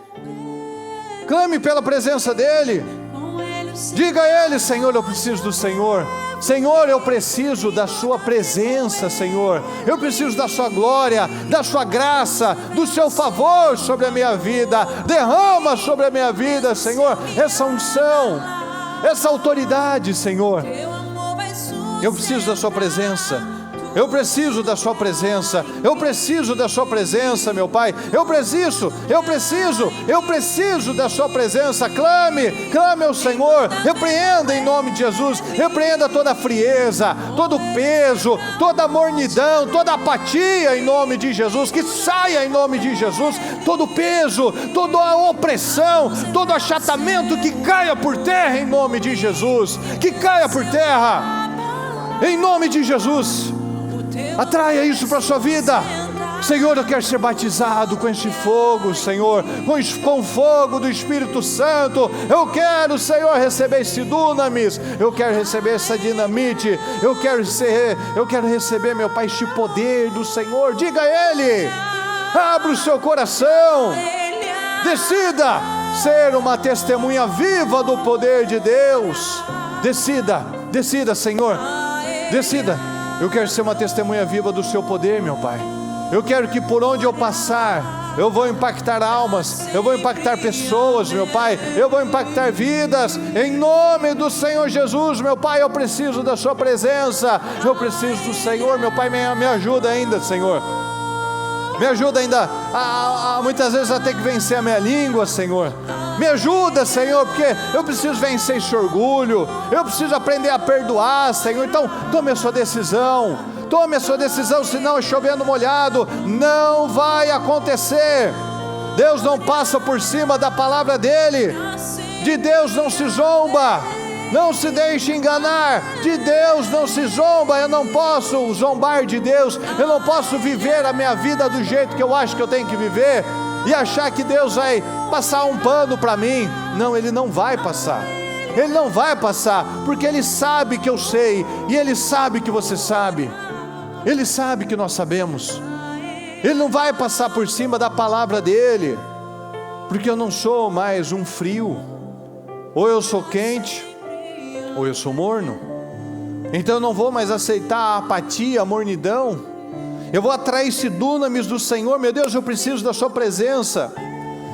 diga a Ele: Senhor, eu preciso do Senhor. Senhor, eu preciso da sua presença, Senhor. Eu preciso da sua glória, da sua graça, do seu favor sobre a minha vida. Derrama sobre a minha vida, Senhor, essa unção, essa autoridade, Senhor. Eu preciso da sua presença. Eu preciso da sua presença, meu Pai. Eu preciso da sua presença. Clame ao Senhor, repreenda em nome de Jesus, repreenda toda a frieza, todo o peso, toda a mornidão, toda a apatia em nome de Jesus, que saia em nome de Jesus, todo o peso, toda a opressão, todo achatamento, que caia por terra em nome de Jesus, que caia por terra, em nome de Jesus. Atraia isso para a sua vida. Senhor, eu quero ser batizado com esse fogo, Senhor, com o fogo do Espírito Santo. Eu quero, Senhor, receber esse dunamis, eu quero receber essa dinamite, eu quero receber, meu Pai, este poder do Senhor. Diga a Ele, abra o seu coração, decida ser uma testemunha viva do poder de Deus. Decida, Senhor, decida. Eu quero ser uma testemunha viva do seu poder, meu Pai. Eu quero que por onde eu passar, eu vou impactar almas, eu vou impactar pessoas, meu Pai, eu vou impactar vidas, em nome do Senhor Jesus, meu Pai. Eu preciso da sua presença, eu preciso do Senhor, meu Pai. Me ajuda ainda, Senhor. Me ajuda ainda muitas vezes a ter que vencer a minha língua, Senhor. Me ajuda, Senhor, porque eu preciso vencer esse orgulho, eu preciso aprender a perdoar, Senhor. Então tome a sua decisão, senão é chovendo molhado, não vai acontecer. Deus não passa por cima da palavra dEle. De Deus não se zomba. Não se deixe enganar, de Deus não se zomba. Eu não posso zombar de Deus, eu não posso viver a minha vida do jeito que eu acho que eu tenho que viver, e achar que Deus vai passar um pano para mim. Não, Ele não vai passar. Ele não vai passar, porque Ele sabe que eu sei, e Ele sabe que você sabe, Ele sabe que nós sabemos. Ele não vai passar por cima da palavra dEle, porque eu não sou mais um frio, ou eu sou quente, ou eu sou morno. Então eu não vou mais aceitar a apatia, a mornidão. Eu vou atrair esse dunamis do Senhor. Meu Deus, eu preciso da sua presença.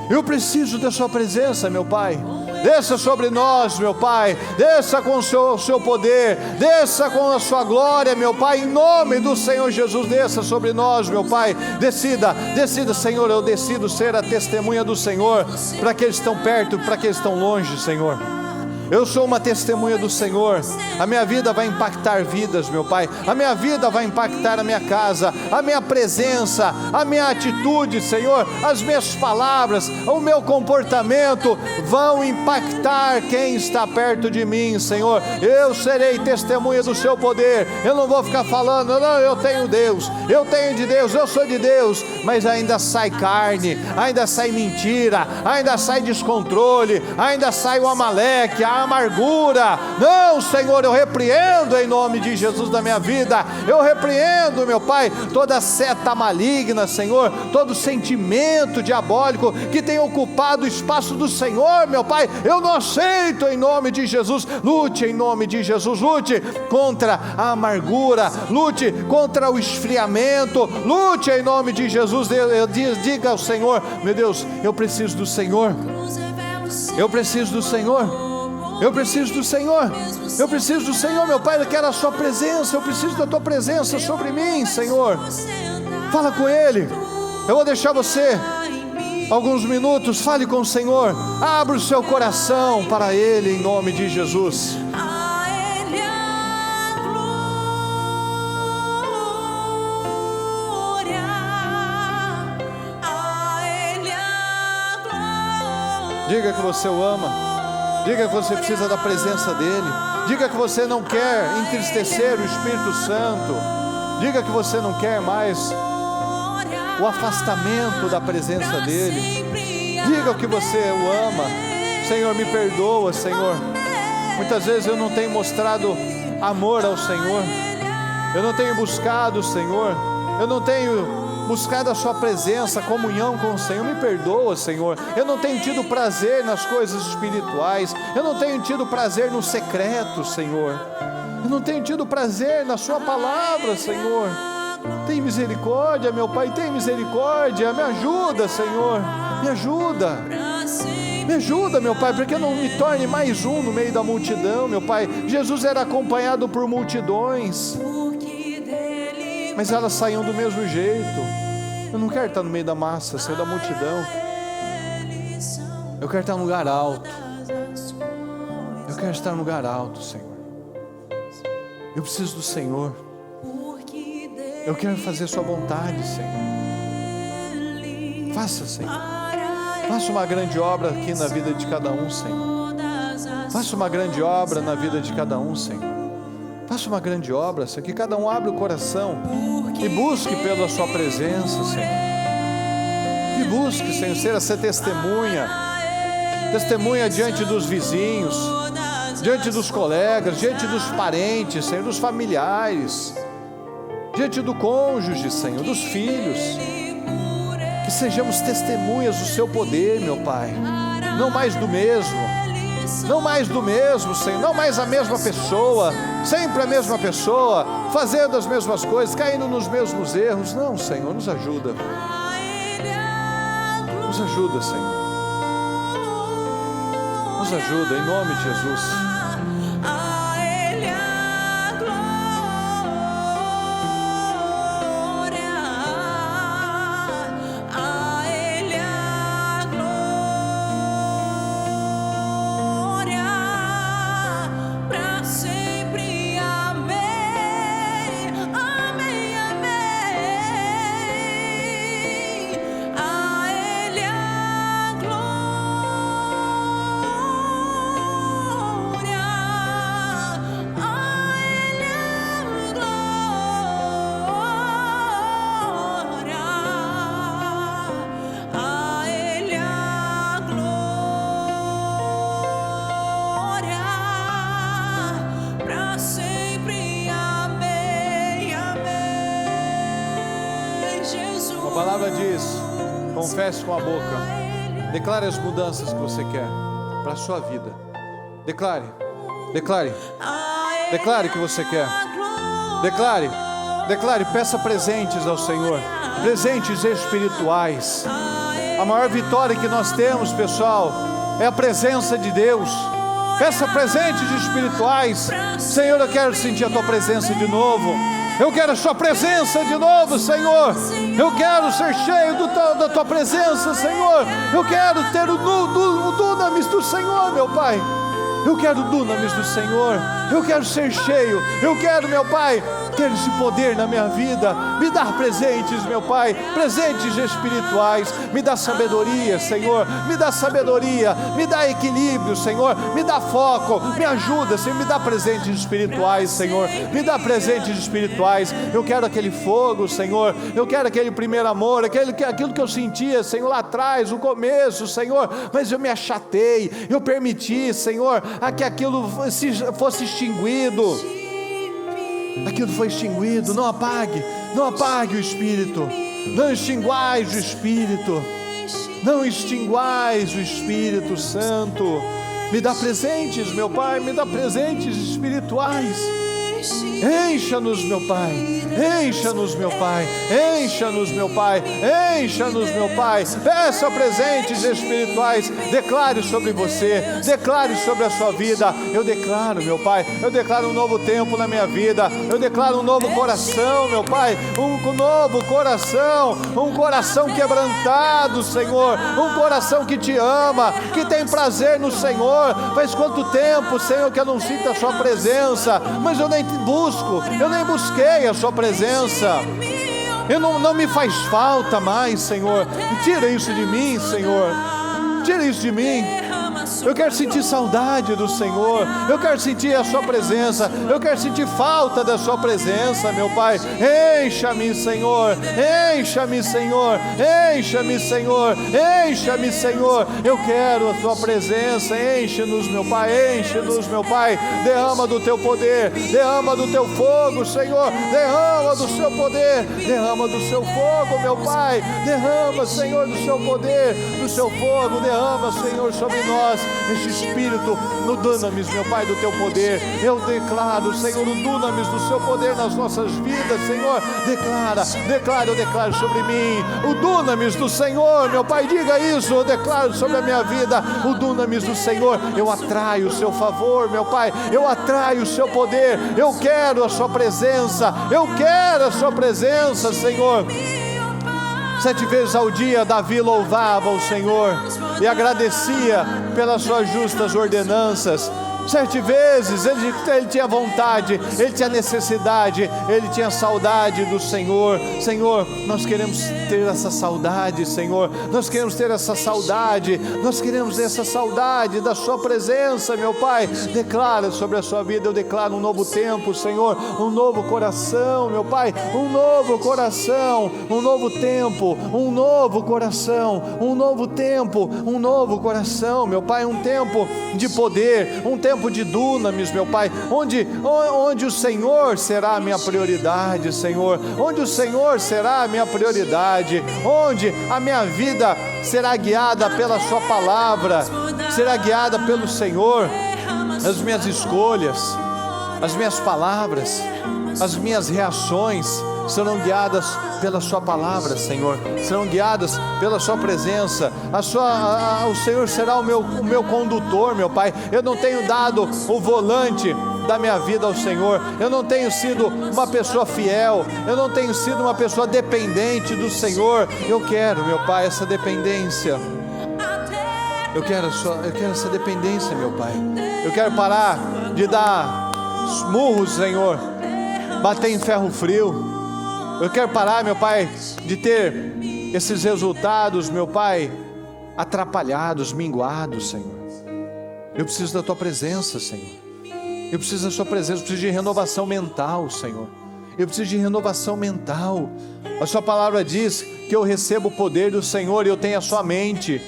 Eu preciso da sua presença, meu Pai. Desça sobre nós, meu Pai. Desça com o seu poder. Desça com a sua glória, meu Pai. Em nome do Senhor Jesus, desça sobre nós, meu Pai. Decida, Senhor. Eu decido ser a testemunha do Senhor, para aqueles que estão perto, para aqueles que estão longe, Senhor. Eu sou uma testemunha do Senhor. A minha vida vai impactar vidas, meu Pai. A minha vida vai impactar a minha casa, a minha presença, a minha atitude, Senhor. As minhas palavras, o meu comportamento vão impactar quem está perto de mim, Senhor. Eu serei testemunha do seu poder. Eu não vou ficar falando, não, eu tenho Deus, eu tenho de Deus, eu sou de Deus, mas ainda sai carne, ainda sai mentira, ainda sai descontrole, ainda sai o Amaleque, a amargura. Não, Senhor, eu repreendo em nome de Jesus da minha vida. Eu repreendo, meu Pai, toda seta maligna, Senhor, todo sentimento diabólico que tem ocupado o espaço do Senhor, meu Pai. Eu não aceito em nome de Jesus. Lute em nome de Jesus, lute contra a amargura, lute contra o esfriamento, lute em nome de Jesus. Diga ao Senhor, meu Deus, eu preciso do Senhor. Eu preciso do Senhor. Eu preciso do Senhor, eu preciso do Senhor, meu Pai. Eu quero a sua presença, eu preciso da tua presença sobre mim, Senhor. Fala com Ele. Eu vou deixar você alguns minutos. Fale com o Senhor, abra o seu coração para Ele em nome de Jesus. Diga que você o ama. Diga que você precisa da presença dEle. Diga que você não quer entristecer o Espírito Santo. Diga que você não quer mais o afastamento da presença dEle. Diga que você o ama. Senhor, me perdoa, Senhor. Muitas vezes eu não tenho mostrado amor ao Senhor. Eu não tenho buscado o Senhor. Eu não tenho buscado a sua presença, comunhão com o Senhor. Me perdoa, Senhor. Eu não tenho tido prazer nas coisas espirituais. Eu não tenho tido prazer no secreto, Senhor. Eu não tenho tido prazer na sua palavra, Senhor. Tem misericórdia, meu Pai, tem misericórdia. Me ajuda, Senhor. Me ajuda. Me ajuda, meu Pai, porque eu não me torne mais um no meio da multidão, meu Pai. Jesus era acompanhado por multidões, mas elas saíam do mesmo jeito. Eu não quero estar no meio da massa, Senhor, da multidão. Eu quero estar num lugar alto. Eu quero estar num lugar alto, Senhor. Eu preciso do Senhor. Eu quero fazer a sua vontade, Senhor. Faça, Senhor. Faça uma grande obra aqui na vida de cada um, Senhor. Faça uma grande obra na vida de cada um, Senhor. Faça uma grande obra, Senhor, que cada um abra o coração e busque pela sua presença, Senhor. E busque, Senhor, ser essa testemunha diante dos vizinhos, diante dos colegas, diante dos parentes, Senhor, dos familiares, diante do cônjuge, Senhor, dos filhos. Que sejamos testemunhas do seu poder, meu Pai. Não mais do mesmo. Não mais do mesmo, Senhor, não mais a mesma pessoa, sempre a mesma pessoa, fazendo as mesmas coisas, caindo nos mesmos erros. Não, Senhor, nos ajuda. Nos ajuda, Senhor. Nos ajuda, em nome de Jesus. Glória. palavra diz: confesse com a boca, declare as mudanças que você quer para a sua vida. Declare que você quer. Declare, peça presentes ao Senhor, presentes espirituais. A maior vitória que nós temos, pessoal, é a presença de Deus. Peça presentes espirituais. Senhor, eu quero sentir a tua presença de novo. Eu quero a sua presença de novo, Senhor. Eu quero ser cheio da tua presença, Senhor. Eu quero ter o dunamis do Senhor, meu Pai. Eu quero o dunamis do Senhor. Eu quero ser cheio. Eu quero, meu Pai, ter esse poder na minha vida. Me dá presentes, meu Pai, presentes espirituais. Me dá sabedoria, Senhor. Me dá sabedoria. Me dá equilíbrio, Senhor. Me dá foco. Me ajuda, Senhor. Me dá presentes espirituais, Senhor. Me dá presentes espirituais. Eu quero aquele fogo, Senhor. Eu quero aquele primeiro amor, aquilo que eu sentia, Senhor, lá atrás, no começo, Senhor. Mas eu me achatei. Eu permiti, Senhor, que aquilo fosse extinguido. Aquilo foi extinguido. Não apague o Espírito. Não extinguais o Espírito. Não extinguais o Espírito Santo. Me dá presentes, meu Pai. Me dá presentes espirituais. Encha-nos, meu Pai. Encha-nos, meu Pai. Encha-nos, meu Pai. Encha-nos, meu Pai. Peça presentes espirituais. Declare sobre você. Declare sobre a sua vida. Eu declaro, meu Pai. Eu declaro um novo tempo na minha vida. Eu declaro um novo coração, meu Pai. Um novo coração. Um coração quebrantado, Senhor. Um coração que te ama, que tem prazer no Senhor. Faz quanto tempo, Senhor, que eu não sinto a sua presença, mas eu nem busquei a sua presença. Não me faz falta mais, Senhor. Tira isso de mim, Senhor. Tira isso de mim. Eu quero sentir saudade do Senhor. Eu quero sentir a sua presença. Eu quero sentir falta da sua presença, meu Pai. Encha-me, Senhor. Encha-me, Senhor. Encha-me, Senhor. Encha-me, Senhor. Eu quero a tua presença. Enche-nos, meu Pai. Enche-nos, meu Pai. Derrama do teu poder. Derrama do teu fogo, Senhor. Derrama do seu poder. Derrama do seu fogo, meu Pai. Derrama, Senhor, do seu poder, do seu fogo. Derrama, Senhor, sobre nós este Espírito no dunamis, meu Pai, do teu poder. Eu declaro, Senhor, o dunamis do seu poder nas nossas vidas, Senhor. Eu declaro sobre mim o dunamis do Senhor, meu Pai. Diga isso. Eu declaro sobre a minha vida o dunamis do Senhor. Eu atraio o seu favor, meu Pai. Eu atraio o seu poder. Eu quero a sua presença. Eu quero a sua presença, Senhor. 7 vezes ao dia Davi louvava o Senhor e agradecia pelas suas justas ordenanças. 7 vezes ele tinha vontade, ele tinha necessidade, ele tinha saudade do Senhor. Senhor, nós queremos ter essa saudade, Senhor. Nós queremos ter essa saudade. Nós queremos ter essa saudade da sua presença, meu Pai. Declara sobre a sua vida. Eu declaro um novo tempo, Senhor. Um novo coração, meu Pai. Um novo coração, um novo tempo, um novo coração, um novo tempo, um novo coração, meu Pai. Um tempo de poder, um tempo de dunamis, meu Pai, onde o Senhor será a minha prioridade, Senhor, onde o Senhor será a minha prioridade, onde a minha vida será guiada pela sua palavra, será guiada pelo Senhor. As minhas escolhas, as minhas palavras, as minhas reações serão guiadas pela sua palavra, Senhor, serão guiadas pela sua presença. O Senhor será o meu condutor, meu Pai. Eu não tenho dado o volante da minha vida ao Senhor. Eu não tenho sido uma pessoa fiel. Eu não tenho sido uma pessoa dependente do Senhor. Eu quero, meu Pai, essa dependência. Eu quero essa dependência, meu Pai. Eu quero parar de dar murros, Senhor, bater em ferro frio. Eu quero parar, meu Pai, de ter esses resultados, meu Pai, atrapalhados, minguados, Senhor. Eu preciso da tua presença, Senhor. Eu preciso da sua presença. Eu preciso de renovação mental, Senhor. Eu preciso de renovação mental. A sua palavra diz que eu recebo o poder do Senhor e eu tenho a sua mente.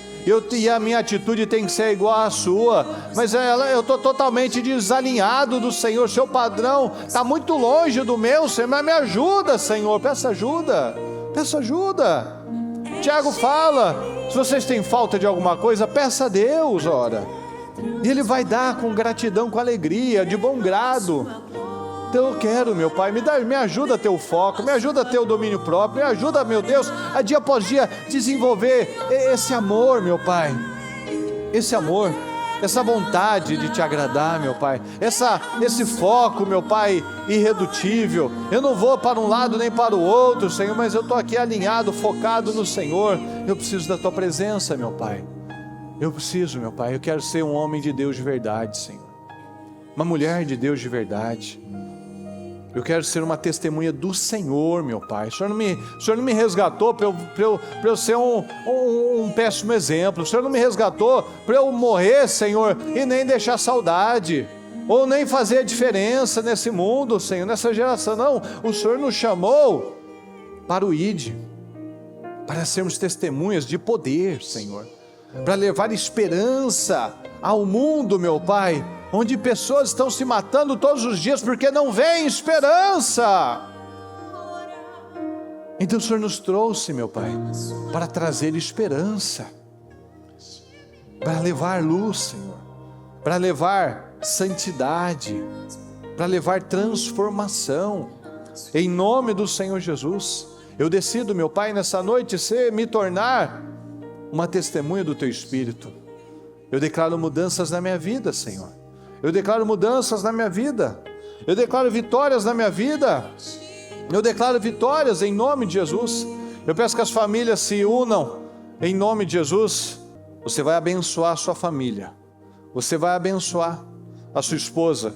E a minha atitude tem que ser igual à sua, mas eu estou totalmente desalinhado do Senhor. Seu padrão está muito longe do meu, Senhor, mas me ajuda, Senhor. Peça ajuda, Tiago fala, se vocês têm falta de alguma coisa, peça a Deus, ora. E Ele vai dar com gratidão, com alegria, de bom grado. Então eu quero, meu Pai, me ajuda a ter o foco, me ajuda a ter o domínio próprio, me ajuda, meu Deus, a dia após dia desenvolver esse amor, meu Pai. Esse amor, essa vontade de te agradar, meu Pai, esse foco, meu Pai, irredutível. Eu não vou para um lado nem para o outro, Senhor, mas eu estou aqui alinhado, focado no Senhor. Eu preciso da Tua presença, meu Pai. Eu preciso, meu Pai, eu quero ser um homem de Deus de verdade, Senhor, uma mulher de Deus de verdade. Eu quero ser uma testemunha do Senhor, meu Pai. O Senhor não me resgatou para eu ser um péssimo exemplo. O Senhor não me resgatou para eu morrer, Senhor, e nem deixar saudade, ou nem fazer a diferença nesse mundo, Senhor, nessa geração. Não, o Senhor nos chamou para o ID, para sermos testemunhas de poder, Senhor, para levar esperança ao mundo, meu Pai, onde pessoas estão se matando todos os dias porque não vem esperança. Então o Senhor nos trouxe, meu Pai, para trazer esperança, para levar luz, Senhor, para levar santidade, para levar transformação, em nome do Senhor Jesus. Eu decido, meu Pai, nessa noite me tornar uma testemunha do Teu Espírito. Eu declaro mudanças na minha vida, Senhor. Eu declaro mudanças na minha vida. Eu declaro vitórias na minha vida. Eu declaro vitórias em nome de Jesus. Eu peço que as famílias se unam em nome de Jesus. Você vai abençoar a sua família. Você vai abençoar a sua esposa.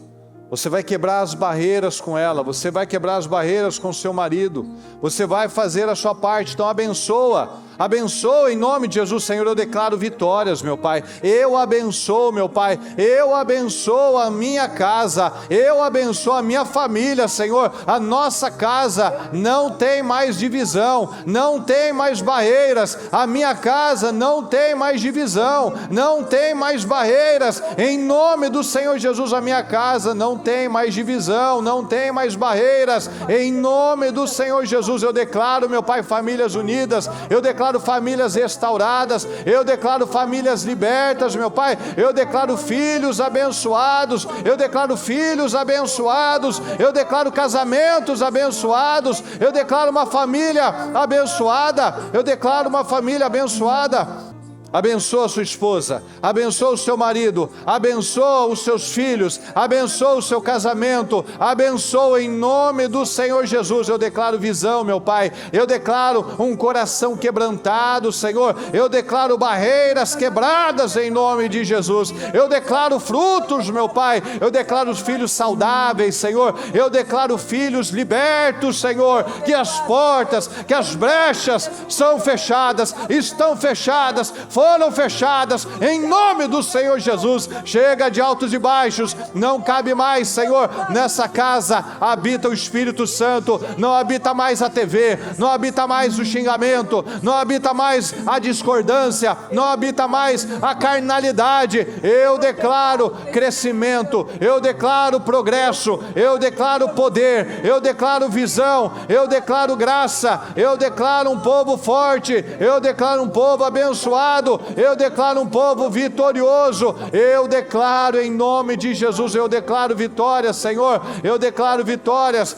Você vai quebrar as barreiras com ela. Você vai quebrar as barreiras com o seu marido. Você vai fazer a sua parte. Então abençoa. Abençoa em nome de Jesus, Senhor. Eu declaro vitórias, meu Pai. Eu abençoo, meu Pai. Eu abençoo a minha casa. Eu abençoo a minha família, Senhor. A nossa casa não tem mais divisão, não tem mais barreiras. A minha casa não tem mais divisão, não tem mais barreiras. Em nome do Senhor Jesus, a minha casa não tem mais divisão, não tem mais barreiras. Em nome do Senhor Jesus, eu declaro, meu Pai, famílias unidas. Eu declaro famílias restauradas, eu declaro famílias libertas, meu Pai. Eu declaro filhos abençoados, eu declaro filhos abençoados, eu declaro casamentos abençoados, eu declaro uma família abençoada, eu declaro uma família abençoada. Abençoa a sua esposa, abençoa o seu marido, abençoa os seus filhos, abençoa o seu casamento, abençoa em nome do Senhor Jesus. Eu declaro visão, meu Pai. Eu declaro um coração quebrantado, Senhor. Eu declaro barreiras quebradas em nome de Jesus. Eu declaro frutos, meu Pai. Eu declaro filhos saudáveis, Senhor. Eu declaro filhos libertos, Senhor. Que as portas, que as brechas são fechadas, estão fechadas, foram fechadas, em nome do Senhor Jesus. Chega de altos e baixos, não cabe mais, Senhor. Nessa casa habita o Espírito Santo, não habita mais a TV, não habita mais o xingamento, não habita mais a discordância, não habita mais a carnalidade. Eu declaro crescimento, eu declaro progresso, eu declaro poder, eu declaro visão, eu declaro graça, eu declaro um povo forte, eu declaro um povo abençoado, eu declaro um povo vitorioso. Eu declaro em nome de Jesus, eu declaro vitórias, Senhor. Eu declaro vitórias,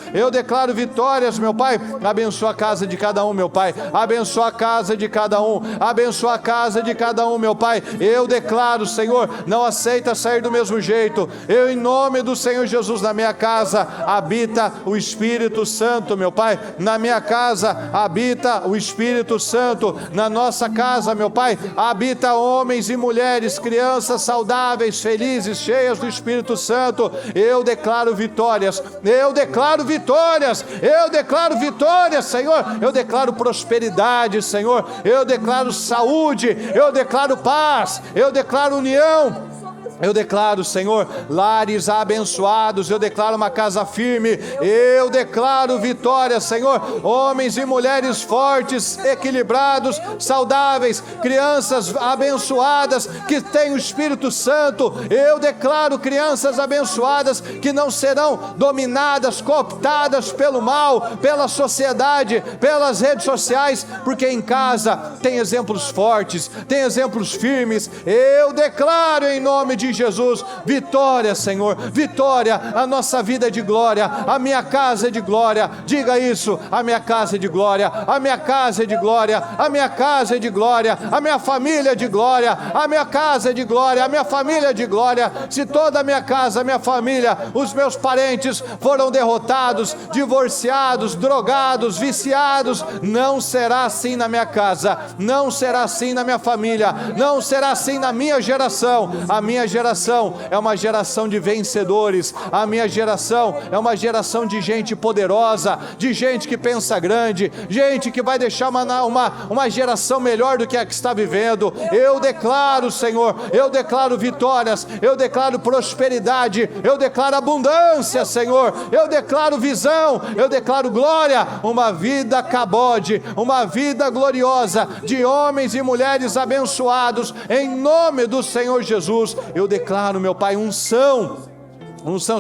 meu Pai. Abençoa a casa de cada um, meu Pai. Abençoa a casa de cada um, abençoa a casa de cada um, meu Pai. Eu declaro, Senhor, não aceita sair do mesmo jeito. Eu, em nome do Senhor Jesus, na minha casa habita o Espírito Santo, meu Pai. Na minha casa habita o Espírito Santo. Na nossa casa, meu Pai, habita homens e mulheres, crianças saudáveis, felizes, cheias do Espírito Santo. Eu declaro vitórias, eu declaro vitórias, eu declaro vitórias, Senhor. Eu declaro prosperidade, Senhor. Eu declaro saúde, eu declaro paz, eu declaro união. Eu declaro, Senhor, lares abençoados, eu declaro uma casa firme, eu declaro vitória, Senhor, homens e mulheres fortes, equilibrados, saudáveis, crianças abençoadas, que têm o Espírito Santo. Eu declaro crianças abençoadas, que não serão dominadas, cooptadas pelo mal, pela sociedade, pelas redes sociais, porque em casa tem exemplos fortes, tem exemplos firmes. Eu declaro em nome de Jesus, vitória, Senhor, vitória. A nossa vida é de glória, a minha casa é de glória. Diga isso: a minha casa é de glória, a minha casa é de glória, a minha casa é de glória, a minha família é de glória, a minha casa é de glória, a minha família é de glória. Se toda a minha casa, a minha família, os meus parentes foram derrotados, divorciados, drogados, viciados, não será assim na minha casa, não será assim na minha família, não será assim na minha geração. A minha geração é uma geração de vencedores, a minha geração é uma geração de gente poderosa, de gente que pensa grande, gente que vai deixar uma geração melhor do que a que está vivendo. Eu declaro, Senhor, eu declaro vitórias, eu declaro prosperidade, eu declaro abundância, Senhor, eu declaro visão, eu declaro glória, uma vida cabode, uma vida gloriosa, de homens e mulheres abençoados, em nome do Senhor Jesus. Eu declaro, meu Pai, unção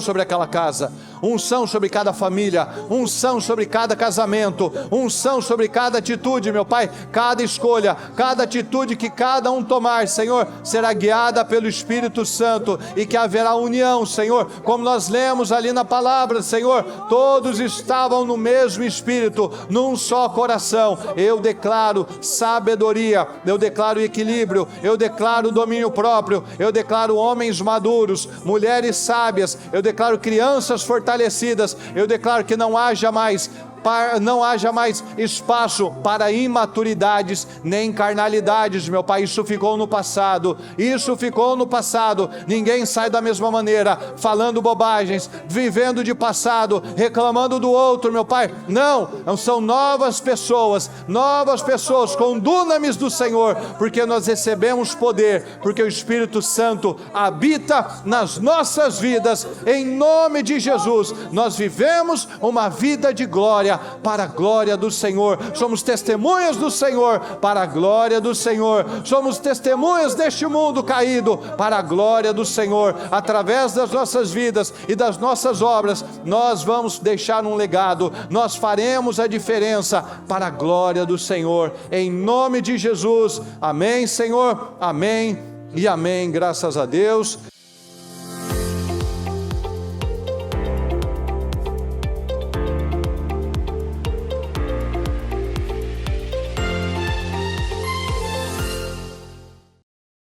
sobre aquela casa, unção sobre cada família, unção sobre cada casamento, unção sobre cada atitude, meu Pai, cada escolha, cada atitude que cada um tomar, Senhor, será guiada pelo Espírito Santo, e que haverá união, Senhor, como nós lemos ali na palavra, Senhor, todos estavam no mesmo Espírito, num só coração. Eu declaro sabedoria, eu declaro equilíbrio, eu declaro domínio próprio, eu declaro homens maduros, mulheres sábias, eu declaro crianças fortalecidas, eu declaro que não haja mais espaço para imaturidades nem carnalidades, meu Pai. Isso ficou no passado, ninguém sai da mesma maneira, falando bobagens, vivendo de passado, reclamando do outro, meu Pai. Não, são novas pessoas com dunamis do Senhor, porque nós recebemos poder, porque o Espírito Santo habita nas nossas vidas. Em nome de Jesus, nós vivemos uma vida de glória, para a glória do Senhor. Somos testemunhas do Senhor, para a glória do Senhor. Somos testemunhas deste mundo caído, para a glória do Senhor. Através das nossas vidas e das nossas obras, nós vamos deixar um legado, nós faremos a diferença para a glória do Senhor. Em nome de Jesus, amém, Senhor, amém e amém. Graças a Deus.